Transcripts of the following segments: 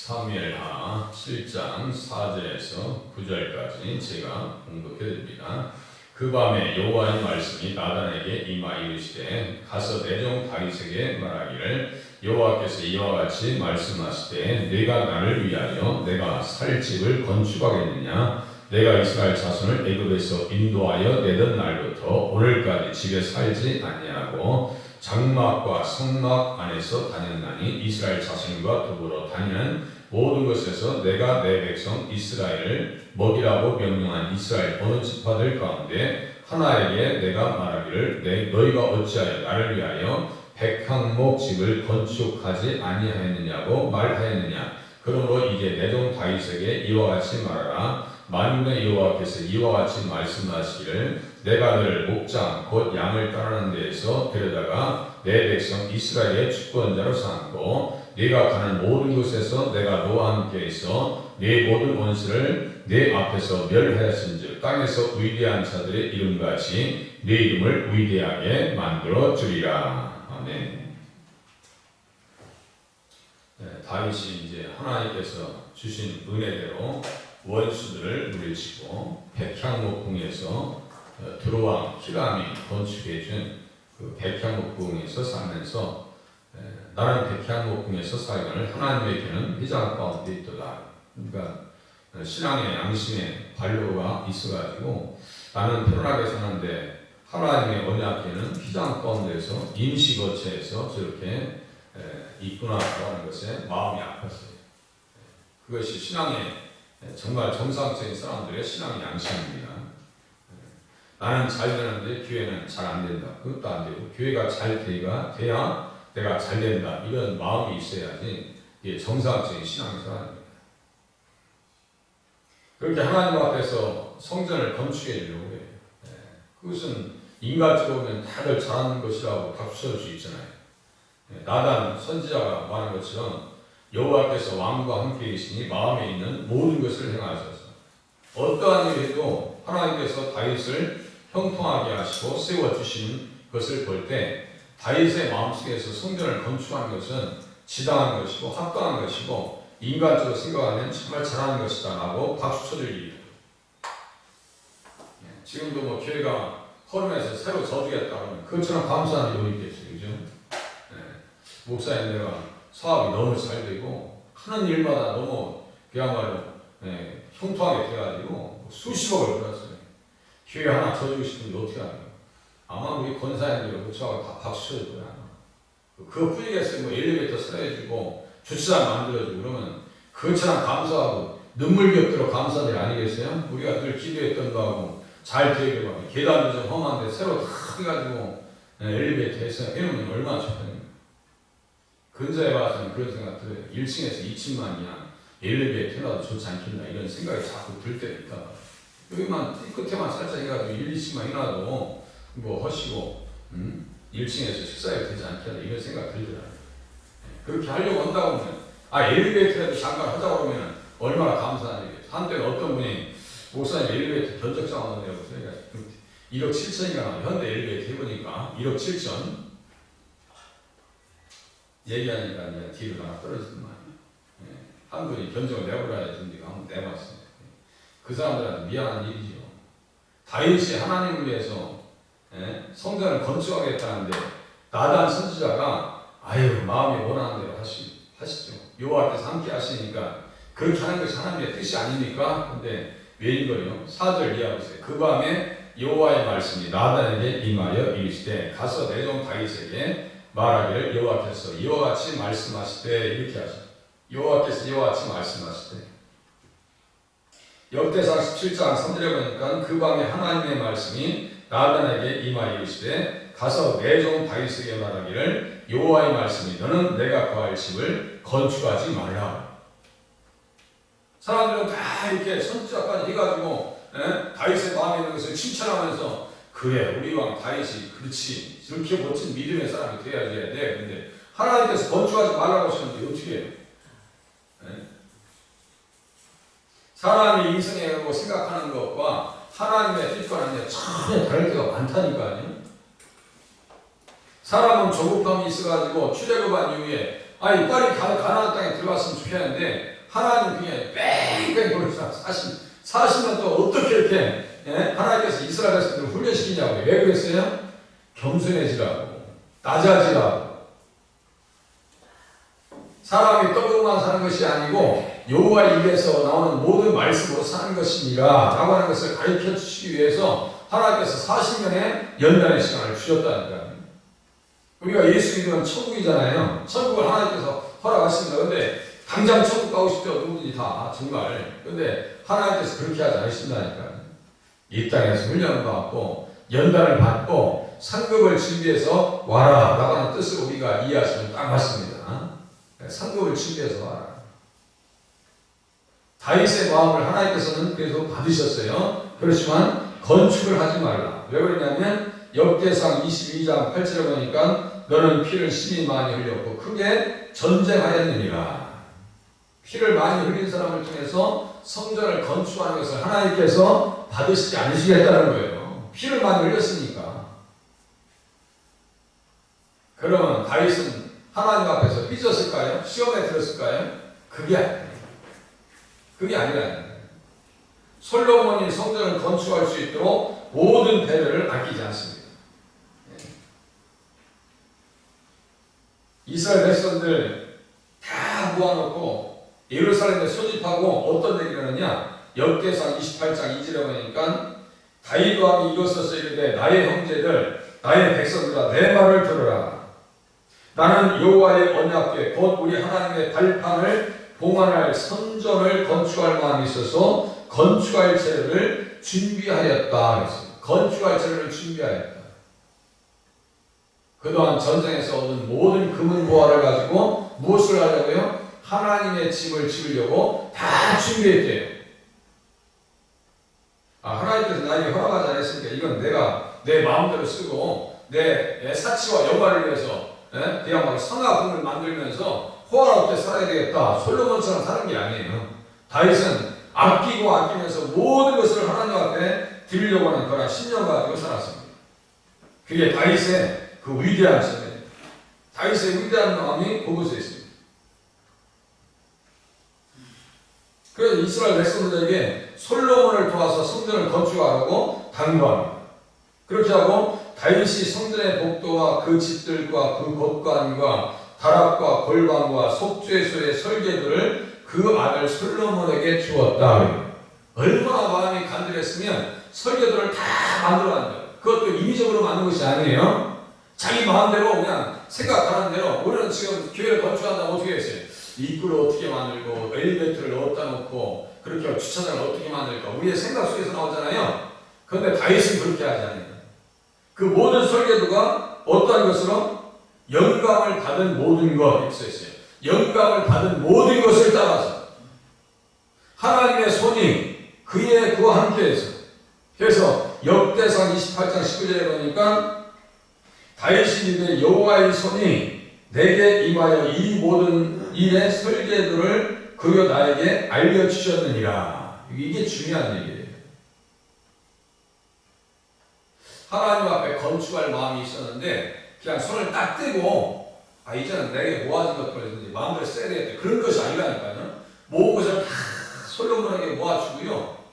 사무엘하 7장 4절에서 9절까지 제가 공독해드립니다. 그 밤에 여호와의 말씀이 나단에게 임하 이르시되 가서 내 종 다윗에게 말하기를 여호와께서 이와 같이 말씀하시되 네가 나를 위하여 내가 살 집을 건축하겠느냐 내가 이스라엘 자손을 애굽에서 인도하여 내던 날부터 오늘까지 집에 살지 아니하고 장막과 성막 안에서 다녔나니 이스라엘 자손과 더불어 다니는 모든 것에서 내가 내 백성 이스라엘을 먹이라고 명령한 이스라엘 어느 지파들 가운데 하나에게 내가 말하기를 너희가 어찌하여 나를 위하여 백향목 집을 건축하지 아니하였느냐고 말하였느냐. 그러므로 이제 내 종 다윗에게 이와 같이 말하라. 만군의 여호와께서 이와 같이 말씀하시기를 내가 너를 목장 곧 양을 따르는 데에서 데려다가 내 백성 이스라엘의 주권자로 삼고 네가 가는 모든 곳에서 내가 너와 함께 있어 네 모든 원수를 네 앞에서 멸하였은즉 땅에서 위대한 자들의 이름같이 네 이름을 위대하게 만들어 주리라. 아멘. 다윗이 이제 하나님께서 주신 은혜대로 원수들을 물리치고 백향목궁에서 드로왕 히람이 건축해준 그 백향목궁에서 살면서 나는 백향목궁에서 살기를 하나님에게는 회장 가운데 있도다. 그러니까 신앙의 양심의 반로가 있어가지고 나는 편안하게 사는데 하나님의 언약에는 휘장 가운데서 임시거처에서 저렇게 있구나 하는 것에 마음이 아팠어요. 그것이 신앙의 정말 정상적인 사람들의 신앙의 양심입니다. 나는 잘 되는데 교회는 잘 안 된다. 그것도 안 되고 교회가 잘 돼야 내가 잘 된다. 이런 마음이 있어야지 이게 정상적인 신앙의 사람입니다. 그렇게 하나님 앞에서 성전을 건축해 주려고 해요. 그것은 인간적으로 보면 다들 잘하는 것이라고 박수 칠 수 있잖아요. 나단 선지자가 말한 것처럼 여호와께서 왕과 함께 계시니 마음에 있는 모든 것을 행하셔서 어떠한 일을 해도 하나님께서 다윗을 형통하게 하시고 세워주시는 것을 볼 때 다윗의 마음속에서 성전을 건축하는 것은 지당한 것이고 합당한 것이고 인간적으로 생각하면 정말 잘하는 것이다 라고 박수 쳐줄 일이에요. 지금도 뭐 교회가 허름해서 새로 져주겠다 하면 그것처럼 감사한 일이 있겠어요. 그죠? 목사님 내가 사업이 너무 잘 되고 하는 일마다 너무 그야말로 형통하게 돼가지고 수십억을 벌었어요. 교회 하나 져주고 싶은데 어떻게 하냐. 아마 우리 권사님들 그쪽하고 다 박수 쳐줄 거야. 그거 뿐이겠어요. 뭐 엘리베이터 사해주고 주차장 만들어주고 그러면 그것처럼 감사하고 눈물겹도록 감사한 일 아니겠어요? 우리가 늘 기도했던 거하고 잘 되게 막 계단도 좀 험한데 새로 다 해가지고 엘리베이터 해서 해놓으면 얼마나 좋겠냐. 근자에 봐서는 그런 생각 들어요. 1층에서 2층만 그냥 엘리베이터 해놔도 좋지 않겠나 이런 생각이 자꾸 들 때니까 여기만 끝에만 살짝 해가지고 1, 2층만 해놔도 뭐 허시고 1층에서 식사해도 되지 않겠나 이런 생각 들더라고요. 그렇게 하려고 한다고 하면 엘리베이터라도 잠깐 하자고 하면 얼마나 감사한 일이에요. 한때는 어떤 분이 목사님 엘리베이터 견적장 하는데요. 1억 7천인가 현대 엘리베이터 해보니까 1억 7천 얘기하니까 그냥 뒤로 하나 떨어지는 말이에요. 한 분이 견적을 내보라 했는데 한번 내봤어요. 그 사람들한테 미안한 일이죠. 다윗이 하나님을 위해서 성전을 건축하겠다는데 나단 선지자가 마음이 원하는 대로 하시죠. 여호와께서 함께 하시니까 그렇게 하는 것이 하나님의 뜻이 아닙니까? 근데 왜인거요? 4절 이해하고 있어요. 그 밤에 여호와의 말씀이 나단에게 임하여 이르시되 가서 내 종 다윗에게 말하기를 여호와께서 이와 같이 말씀하시되 이렇게 하시죠. 여호와께서 이와 같이 말씀하시되 역대상 17장 3절에 보니까 그 밤에 하나님의 말씀이 나단에게 임하여 이르시되 가서 내 종 다윗에게 말하기를 여호와의 말씀이 너는 내가 거할 집을 건축하지 말라. 사람들은 다 이렇게 선지자까지 해가지고 다윗의 마음에 있는 것을 칭찬하면서 그래 우리 왕 다윗이 그렇지 저렇게 멋진 믿음의 사람이 돼야지 돼. 근데 하나님께서 건축하지 말라고 하시는데 어떻게 해요? 사람이 인생이라고 생각하는 것과 하나님의 뜻과는 전혀 다를 때가 많다니까요. 사람은 조급함이 있어가지고 출애굽한 이후에 아니 빨리 가나안 땅에 들어갔으면 좋겠는데 하나님 그냥 뺑뺑 돌면서 40년 동안 어떻게 이렇게 하나님께서 이스라엘 백성들을 훈련시키냐고요. 왜 그랬어요? 겸손해지라고, 낮아지라고. 사람이 떡으로만 사는 것이 아니고 여호와 입에서 나오는 모든 말씀으로 사는 것이니라 라고 하는 것을 가르쳐 주시기 위해서 하나님께서 40년의 연단의 시간을 주셨다니까요. 우리가 예수 믿으면 천국이잖아요. 천국을 하나님께서 허락하십니다. 근데 당장 천국 가고 싶죠. 누구든지 다 정말. 근데 하나님께서 그렇게 하지 않으신다니까요. 이 땅에서 훈련을 받고 연단을 받고 상급을 준비해서 와라 라고 하는 뜻을 우리가 이해하시면 딱 맞습니다. 상급을 준비해서 와라. 다윗의 마음을 하나님께서는 그래서 받으셨어요. 그렇지만 건축을 하지 말라. 왜 그러냐면 역대상 22장 8절에 보니까 너는 피를 심히 많이 흘렸고 크게 전쟁하였느니라. 피를 많이 흘린 사람을 통해서 성전을 건축하는 것을 하나님께서 받으시지 않으시겠다는 거예요. 피를 많이 흘렸으니까. 그러면 다윗은 하나님 앞에서 삐졌을까요? 시험에 들었을까요? 그게 아니에요. 그게 아니라 솔로몬이 성전을 건축할 수 있도록 모든 배려를 아끼지 않습니다. 이스라엘 백성들 다 모아놓고 예루살렘에 소집하고 어떤 얘기를 하느냐? 역대상 28장 2절에 보니까 다윗 왕이 일어서서 이르되 나의 형제들 나의 백성들아 내 말을 들으라. 나는 여호와의 언약궤 곧 우리 하나님의 발판을 봉헌할 성전을 건축할 마음이 있어서 건축할 재료를 준비하였다. 건축할 재료를 준비하였다. 그동안 전쟁에서 얻은 모든 금은 보화를 가지고 무엇을 하려고요? 하나님의 집을 지으려고 다 준비했대요. 하나님께서 나에게 허락하지 않았으니까 이건 내가 내 마음대로 쓰고 내 사치와 영광을 위해서 그냥 막 성화금을 만들면서 호화 없게 살아야 되겠다. 솔로몬처럼 사는 게 아니에요. 다윗은 아끼면서 모든 것을 하나님 앞에 드리려고 하는 그런 신념을 가지고 살았습니다. 그게 다윗의 그 위대한 점이에요. 다윗의 위대한 마음이 그곳에 있습니다. 그래서 이스라엘 백성들에게 솔로몬을 도와서 성전을 건축하라고 당부합니다. 그렇게 하고 다윗이 성전의 복도와 그 집들과 그 곳간과 다락과 골방과 속죄소의 설계도를 그 아들 솔로몬에게 주었다. 얼마나 마음이 간절했으면 설계도를 다 만들어간다. 그것도 임의적으로 만든 것이 아니에요. 자기 마음대로 그냥 생각하는 대로. 우리는 지금 교회를 건축한다고 어떻게 했어요? 입구를 어떻게 만들고 엘리베이터를 어디다 놓고 그렇게 주차장을 어떻게 만들까 우리의 생각 속에서 나오잖아요. 그런데 다윗은 그렇게 하지 않아요. 그 모든 설계도가 어떠한 것으로 영감을 받은 모든 것 이렇게 써있어요. 영감을 받은 모든 것을 따라서 하나님의 손이 그와 함께해서 그래서 역대상 28장 19절에 보니까 다윗이 이르되 여호와의 손이 내게 임하여 이 모든 일의 설계도를 그가 나에게 알려주셨느니라. 이게 중요한 얘기예요. 하나님 앞에 건축할 마음이 있었는데 그냥 손을 딱 떼고 이제는 내게 모아진 것들을 마음대로 써야 되겠다. 그런 것이 아니라니까요. 모은 것을 다 솔로몬에게 모아주고요.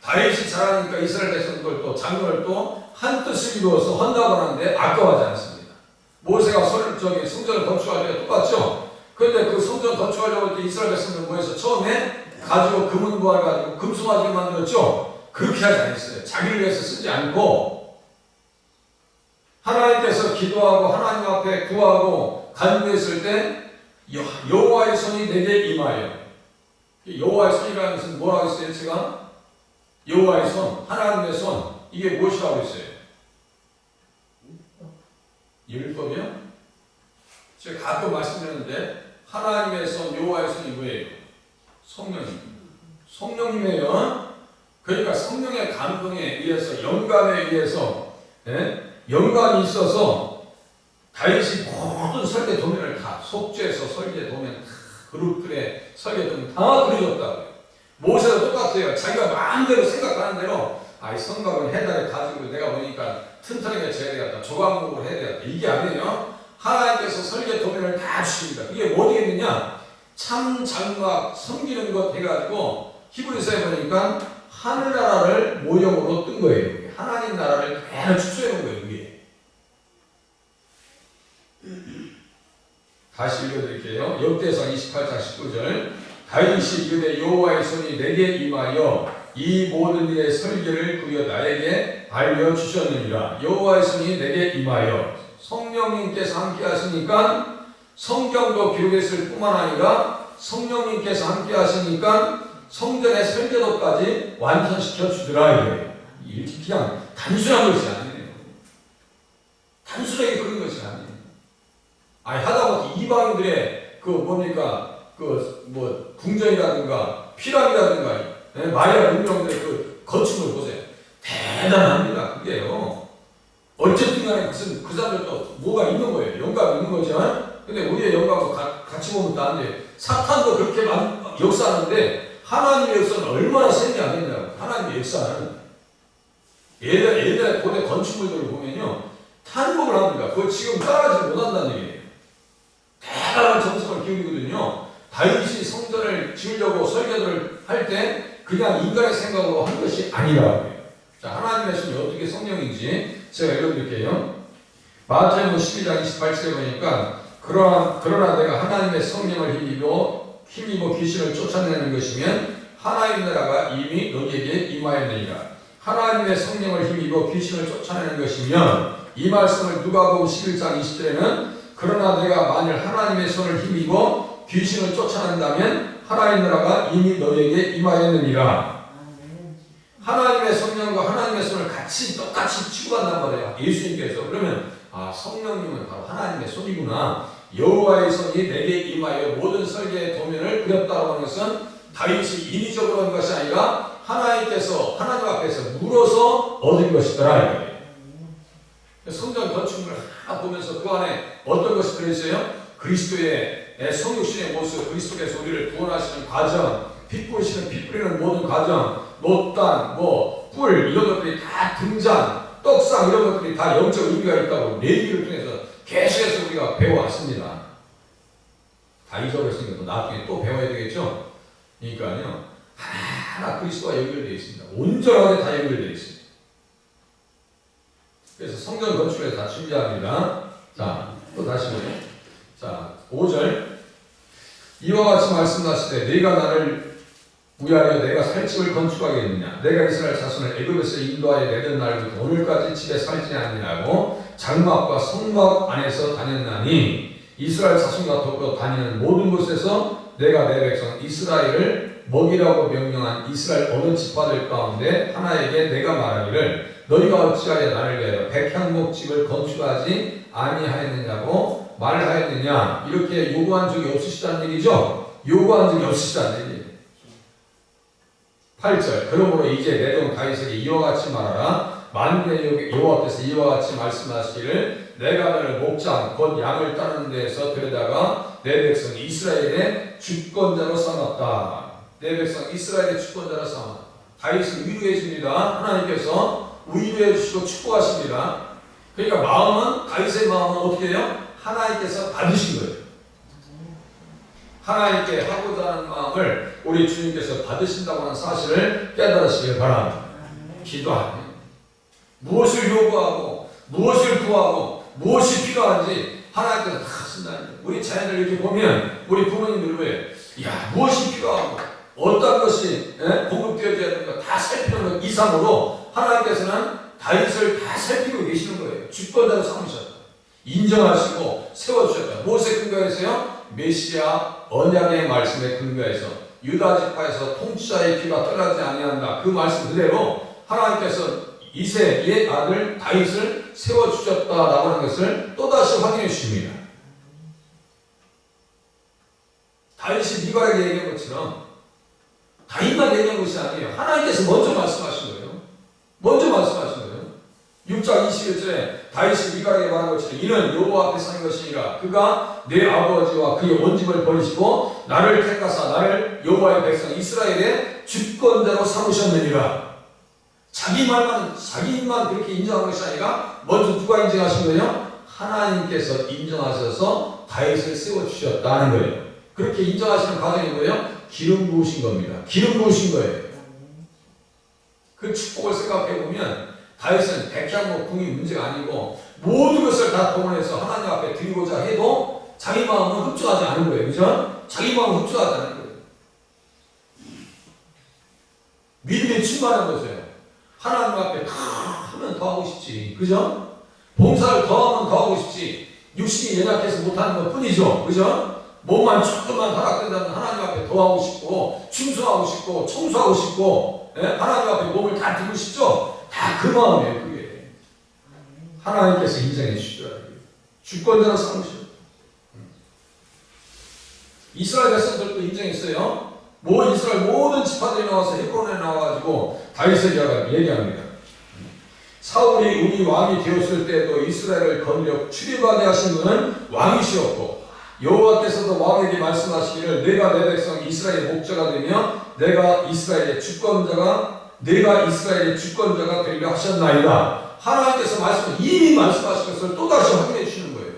다윗이 잘하니까 이스라엘 백성들 또 장로를 또 한 뜻을 이루어서 헌납을 하는데 아까워하지 않습니다. 모세가 성전을 건축할 때 똑같죠. 그런데 그 성전 건축하려고 할 때 이스라엘 백성들 모여서 처음에 가지고 금은 보화를 가지고 금송아지를 만들었죠. 그렇게 하지 않았어요. 자기를 위해서 쓰지 않고 하나님께서 기도하고 하나님 앞에 구하고 간구했을 때 여호와의 손이 내게 임하여. 여호와의 손이라는 것은 뭐라고 했어요? 제가 여호와의 손, 하나님의 손, 이게 무엇이라고 했어요? 율법이요? 제가 가끔 말씀드렸는데 하나님의 손, 여호와의 손이 뭐예요? 성령입니다. 성령님이에요. 그러니까 성령의 감동에 의해서 영감에 의해서 영감이 있어서 다윗이 모든 설계 도면을 다 속죄해서 설계 도면 다 그룹들의 설계 도면 다 그려줬다고요. 모세도 똑같아요. 자기가 마음대로 생각하는 대로 이 성곽을 해달에 가지고 내가 보니까 튼튼하게 재야 되겠다. 조각목으로 해야 되겠다. 이게 아니에요. 하나님께서 설계 도면을 다 주십니다. 그게 뭐겠느냐? 참 장막 섬기는 것 해가지고 히브리서에 보니까 하늘나라를 모형으로 뜬 거예요. 하나님 나라를 그대로 축소해 놓은 거예요. 그게. 다시 읽어드릴게요. 역대상 28장 19절. 다윗이 이르되 여호와의 손이 내게 임하여 이 모든 일의 설계를 그려 나에게 알려주셨느니라. 여호와의 손이 내게 임하여 성령님께서 함께 하시니까 성경도 기록했을 뿐만 아니라 성령님께서 함께 하시니까 성전의 설계도까지 완성시켜 주더라. 이렇게 그냥 단순한 것이 아니에요. 단순하게 그런 것이 아니에요. 아니 하다못해 이방인들의 그 뭡니까 궁전이라든가 피라미라든가 마야 문명들의 그 건축을 보세요. 대단합니다. 그게요. 어쨌든 간에 그 사람들도 뭐가 있는 거예요. 영감이 있는 거죠. 근데 우리의 영감도 같이 보면 또 안 돼요. 사탄도 그렇게 역사하는데 하나님의 역사는 얼마나 센지 알겠냐고. 하나님의 역사는 예전에 고대 건축물들을 보면요. 탄복을 합니다. 그거 지금 따라가지 못한다는 얘기예요. 대단한 정성을 기울이거든요. 다윗이 성전을 지으려고 설계를 할 때 그냥 인간의 생각으로 한 것이 아니라고 해요. 자, 하나님의 손이 어떻게 성령인지 제가 읽어드릴게요. 마태복음 12장 28절에 보니까 그러나 내가 하나님의 성령을 힘입어 귀신을 쫓아내는 것이면 하나님 나라가 이미 너희에게 임하였느니라. 하나님의 성령을 힘입어 귀신을 쫓아내는 것이면 이 말씀을 누가복음 11장 20절에는 그러나 내가 만일 하나님의 손을 힘입어 귀신을 쫓아낸다면 하나님 나라가 이미 너희에게 임하였느니라. 하나님의 성령과 하나님의 손을 똑같이 취급한단 말이에요. 예수님께서. 그러면 성령님은 바로 하나님의 손이구나. 여호와의 손이 내게 임하여 모든 설계의 도면을 그렸다고 하는 것은 다윗이 인위적으로 한 것이 아니라 하나님께서 하나님 앞에서 물어서 얻은 것이더라. 성전 건축물을 하나 보면서 그 안에 어떤 것이 들어있어요? 그리스도의 성육신의 모습, 그리스도께서 우리를 구원하시는 과정, 피 뿌리는 모든 과정, 노단, 뿔 이런 것들이 다 등장, 떡상 이런 것들이 다 영적 의미가 있다고 레위기를 통해서 계속해서 우리가 배워왔습니다. 다 잊어버렸으니까 나중에 또 배워야 되겠죠? 그러니까요, 하나하나 그리스도와 연결되어 있습니다. 온전하게 다 연결되어 있습니다. 그래서 성전 건축에서 다 준비합니다. 자, 또 다시 보세요. 자, 5절. 이와 같이 말씀하시되 네가 나를 위하여 내가 살 집을 건축하겠느냐. 내가 이스라엘 자손을 애굽에서 인도하여 내던 날부터 오늘까지 집에 살지 아니하고 장막과 성막 안에서 다녔나니 이스라엘 자손과 더불어 다니는 모든 곳에서 내가 내 백성 이스라엘을 먹이라고 명령한 이스라엘 어느 지파들 가운데 하나에게 내가 말하기를 너희가 어찌하여 나를 위하여 백향목집을 건축하지 아니하였느냐고 말하였느냐. 이렇게 요구한 적이 없으시다는 얘기죠. 요구한 적이 없으시다는 얘기예요. 8절. 그러므로 이제 내 종 다윗에게 이와 같이 말하라. 만군의 여호와께서 이와 같이 말씀하시기를 내가 너를 목장 곧 양을 따르는 데에서 데려다가 내 백성 이스라엘의 주권자로 삼았다. 내 백성 이스라엘의 주권자로 삼았다. 다윗을 위로해 줍니다. 하나님께서 위로해 주시고 축복하십니다. 그러니까 마음은, 다윗의 마음은 어떻게 해요? 하나님께서 받으신 거예요. 하나님께 하고자 하는 마음을 우리 주님께서 받으신다고 하는 사실을 깨달으시길 바랍니다. 기도하며 무엇을 요구하고 무엇을 구하고 무엇이 필요한지 하나님께서 다 하신다는 거예요. 우리 자녀들 이렇게 보면 우리 부모님들 왜 무엇이 필요하고 어떤 것이 공급되어져야 되는가 다 살피는 것 이상으로 하나님께서는 다윗을 다 살피고 계시는 거예요. 주권자로 삼으셨다. 인정하시고 세워주셨다. 무엇에 근거해서요? 메시아 언약의 말씀에 근거해서 유다 지파에서 통치자의 피가 떠나지 아니한다. 그 말씀 그대로 하나님께서 이새의 아들 다윗을 세워주셨다라고 하는 것을 또다시 확인해 주십니다. 다윗이 미갈에게 얘기한 것처럼 다윗만 얘기한 것이 아니에요. 하나님께서 먼저 말씀하신 거예요. 먼저 말씀하신 거예요. 6장 21절에 다윗이 미갈에게 말한 것처럼 이는 여호와 앞에 산 것이니라. 그가 내 아버지와 그의 온 집을 버리시고 나를 택하사 나를 여호와의 백성 이스라엘의 주권자로 삼으셨느니라. 자기 입만 그렇게 인정한 것이 아니라 먼저 누가 인정하신 거예요? 하나님께서 인정하셔서 다윗을 세워주셨다는 거예요. 그렇게 인정하시는 과정이 뭐예요? 기름 부으신 겁니다. 기름 부으신 거예요. 그 축복을 생각해 보면 다윗은 백향목 궁이 문제가 아니고 모든 것을 다 동원해서 하나님 앞에 드리고자 해도 자기 마음은 흡족하지 않은 거예요. 그죠? 자기 마음은 흡족하지 않은 거예요. 믿음이 충만한 거죠. 하나님 앞에 다 하면 더 하고 싶지. 그죠? 봉사를 더 하면 더 하고 싶지. 육신이 연약해서 못하는 것 뿐이죠. 그죠? 몸만 조금만 허락된다면 하나님 앞에 더 하고 싶고, 충성하고 싶고, 청소하고 싶고, 예? 하나님 앞에 몸을 다 두고 싶죠? 다 그 마음이에요, 그게. 하나님께서 인정해 주시더라고요. 주권자로 삼으셨어요. 이스라엘 백성들도 인정했어요. 이스라엘 모든 지파들이 나와서 헤브론에 나와가지고 다윗을 얘기합니다. 사울이 우리 왕이 되었을 때도 이스라엘을 건력 출입하게 하신 분은 왕이시었고 여호와께서도 왕에게 말씀하시기를 내가 내 백성 이스라엘의 목자가 되며 내가 이스라엘의 주권자가 되리라 하셨나이다. 하나님께서 이미 말씀하신 것을 또다시 확인해 주시는 거예요.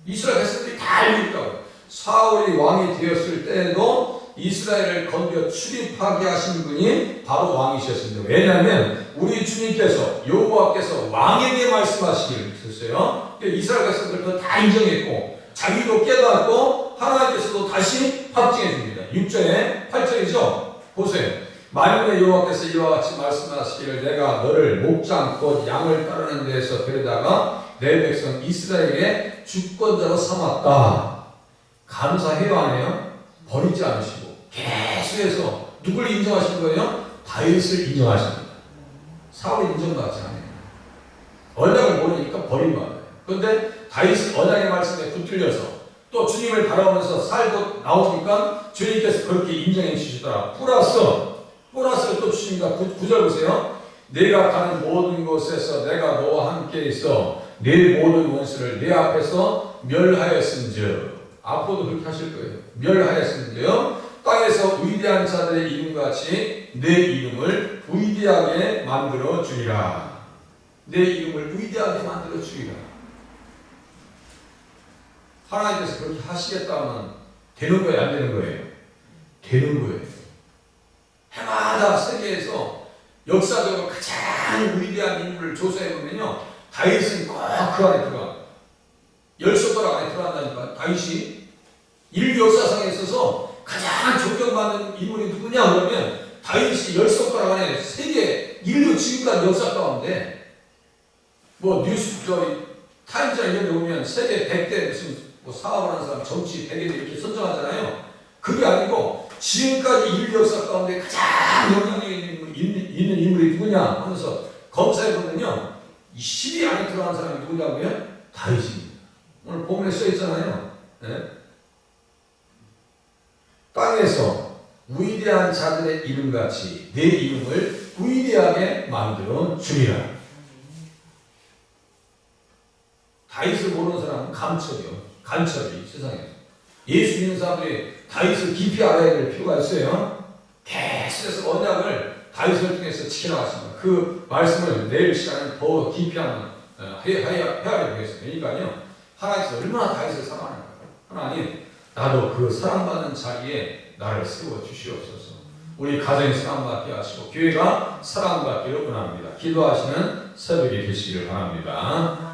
이스라엘 백성들이 다 알고 있다고. 사울이 왕이 되었을 때에도 이스라엘을 건져 출입하게 하신 분이 바로 왕이셨습니다. 왜냐하면 우리 주님께서 여호와께서 왕에게 말씀하시기를 했어요. 이스라엘 백성들도 다 인정했고 자기도 깨닫고 하나님께서도 다시 확증해 줍니다. 6절에 8절이죠. 보세요. 만군의 여호와께서 이와 같이 말씀하시기를 내가 너를 목장 곧 양을 따르는 데에서 데려다가 내 백성 이스라엘의 주권자로 삼았다. 감사해요, 안 해요? 버리지 않으시고 계속해서 누굴 인정하신 거예요? 다윗을 인정하십니다. 사울이 인정받지 않아요. 언약을 모르니까 버림받아요. 그런데 다윗은 언약의 말씀에 붙들려서 또 주님을 바라보면서 살고 나오니까 주님께서 그렇게 인정해 주시더라. 플러스를 또 주십니다. 9절 보세요. 내가 가는 모든 곳에서 내가 너와 함께 있어 내 모든 원수를 내 앞에서 멸하였은즉 앞으로도 그렇게 하실 거예요. 멸하였은즉 땅에서 위대한 자들의 이름같이 내 이름을 위대하게 만들어 주리라. 내 이름을 위대하게 만들어 주리라. 하나님께서 그렇게 하시겠다면 되는 거예요, 안 되는 거예요? 되는 거예요. 해마다 세계에서 역사적으로 가장 위대한 인물을 조사해보면요, 다윗은 꼭 그 안에 들어가. 10손가락 안에 들어간다니까. 다윗이 인류 역사상에 있어서 가장 존경받는 인물이 누구냐 그러면 다윗이 10손가락 안에 세계 인류 지금까지 역사 가운데 타임즈나 이런 데 보면 세계 100대 무슨 사업을 하는 사람 정치 100대 이렇게 선정하잖아요. 그게 아니고 지금까지 인류 역사 가운데 가장 영향력 있는 인물이 누구냐 하면서 검사해보면요 10위 안에 들어가는 사람이 누구냐고요? 다윗입니다. 오늘 본문에 써있잖아요. 네? 땅에서 위대한 자들의 이름같이 내 이름을 위대하게 만들어 주리라. 다윗을 모르는 사람은 간첩이 세상에서. 예수 믿는 사람들이 다윗을 깊이 알아야 될 필요가 있어요. 계속해서 언약을 다윗을 통해서 지켜나갔습니다. 그 말씀을 내일 시간에 더 깊이 한번 헤아려 보겠습니다. 그러니까요, 하나님께서 얼마나 다윗을 사랑하는가. 하나님, 나도 그 사랑받는 자리에 나를 세워 주시옵소서. 우리 가정이 사랑받게 하시고 교회가 사랑받기를 원합니다. 기도하시는 새벽이 되시길 바랍니다.